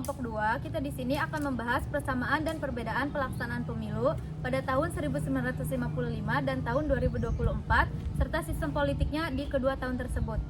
kelompok 2, kita di sini akan membahas persamaan dan perbedaan pelaksanaan pemilu pada tahun 1955 dan tahun 2024 serta sistem politiknya di kedua tahun tersebut.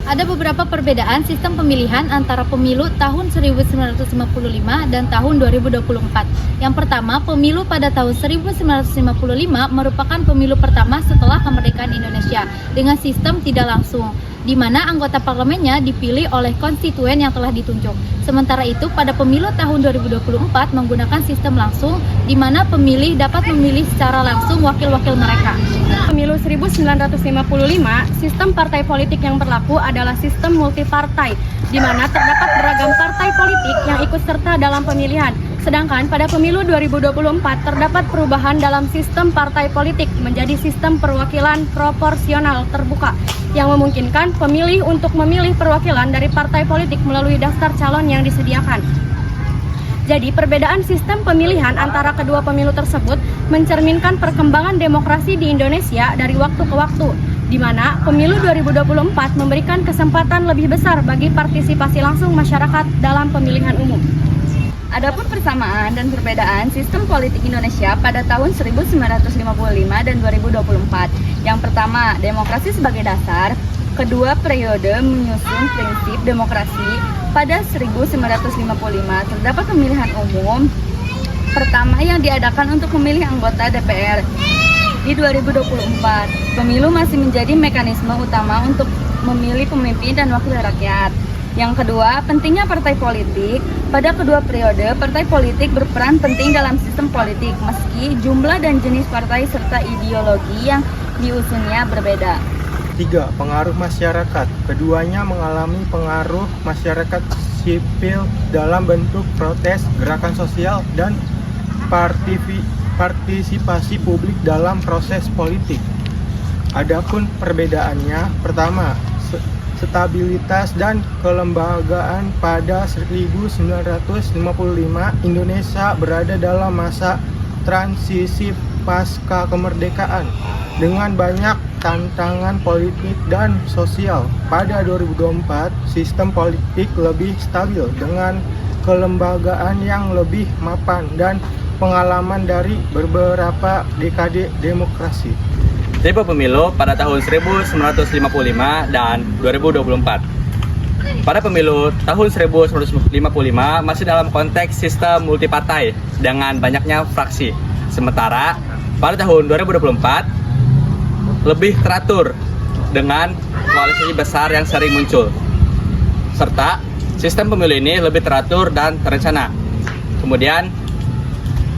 Ada beberapa perbedaan sistem pemilihan antara pemilu tahun 1955 dan tahun 2024. Yang pertama, pemilu pada tahun 1955 merupakan pemilu pertama setelah kemerdekaan Indonesia dengan sistem tidak langsung, di mana anggota parlemennya dipilih oleh konstituen yang telah ditunjuk. Sementara itu, pada pemilu tahun 2024 menggunakan sistem langsung, di mana pemilih dapat memilih secara langsung wakil-wakil mereka. Pemilu 1955, sistem partai politik yang berlaku adalah sistem multipartai, di mana terdapat beragam partai politik yang ikut serta dalam pemilihan. Sedangkan pada pemilu 2024 terdapat perubahan dalam sistem partai politik menjadi sistem perwakilan proporsional terbuka, yang memungkinkan pemilih untuk memilih perwakilan dari partai politik melalui daftar calon yang disediakan. Jadi, perbedaan sistem pemilihan antara kedua pemilu tersebut mencerminkan perkembangan demokrasi di Indonesia dari waktu ke waktu, di mana pemilu 2024 memberikan kesempatan lebih besar bagi partisipasi langsung masyarakat dalam pemilihan umum. Adapun persamaan dan perbedaan sistem politik Indonesia pada tahun 1955 dan 2024. Yang pertama, demokrasi sebagai dasar. Kedua, periode menyusun prinsip demokrasi. Pada 1955 terdapat pemilihan umum pertama yang diadakan untuk memilih anggota DPR. Di 2024, pemilu masih menjadi mekanisme utama untuk memilih pemimpin dan wakil rakyat. Yang kedua, pentingnya partai politik. Pada kedua periode, partai politik berperan penting dalam sistem politik, meski jumlah dan jenis partai serta ideologi yang diusungnya berbeda. 3. Pengaruh masyarakat. Keduanya mengalami pengaruh masyarakat sipil dalam bentuk protes, gerakan sosial, dan partisipasi publik dalam proses politik. Adapun perbedaannya, pertama, stabilitas dan kelembagaan. Pada 1955, Indonesia berada dalam masa transisi pasca kemerdekaan dengan banyak tantangan politik dan sosial. Pada 2024, sistem politik lebih stabil dengan kelembagaan yang lebih mapan dan pengalaman dari beberapa dekade demokrasi. Tipe pemilu pada tahun 1955 dan 2024. Pada pemilu tahun 1955 masih dalam konteks sistem multipartai dengan banyaknya fraksi. Sementara pada tahun 2024 lebih teratur dengan koalisi besar yang sering muncul. Serta sistem pemilu ini lebih teratur dan terencana. Kemudian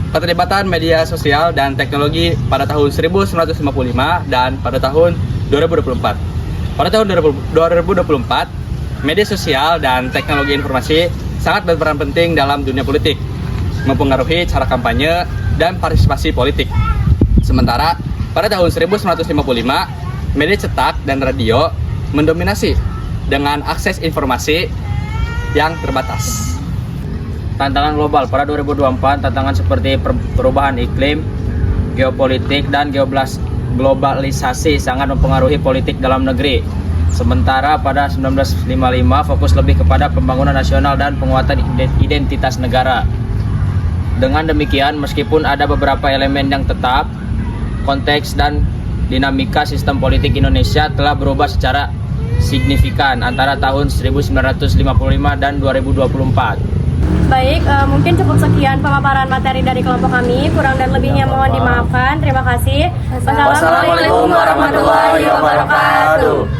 keterlibatan media sosial dan teknologi pada tahun 1955 dan pada tahun 2024. Pada tahun 2024, media sosial dan teknologi informasi sangat berperan penting dalam dunia politik, mempengaruhi cara kampanye dan partisipasi politik. Sementara pada tahun 1955, media cetak dan radio mendominasi dengan akses informasi yang terbatas. Tantangan global pada 2024, tantangan seperti perubahan iklim, geopolitik, dan globalisasi sangat mempengaruhi politik dalam negeri. Sementara pada 1955 fokus lebih kepada pembangunan nasional dan penguatan identitas negara. Dengan demikian, meskipun ada beberapa elemen yang tetap, konteks dan dinamika sistem politik Indonesia telah berubah secara signifikan antara tahun 1955 dan 2024. Baik, mungkin cukup sekian pemaparan materi dari kelompok kami. Kurang dan lebihnya mohon dimaafkan. Terima kasih. Wassalamualaikum warahmatullahi wabarakatuh.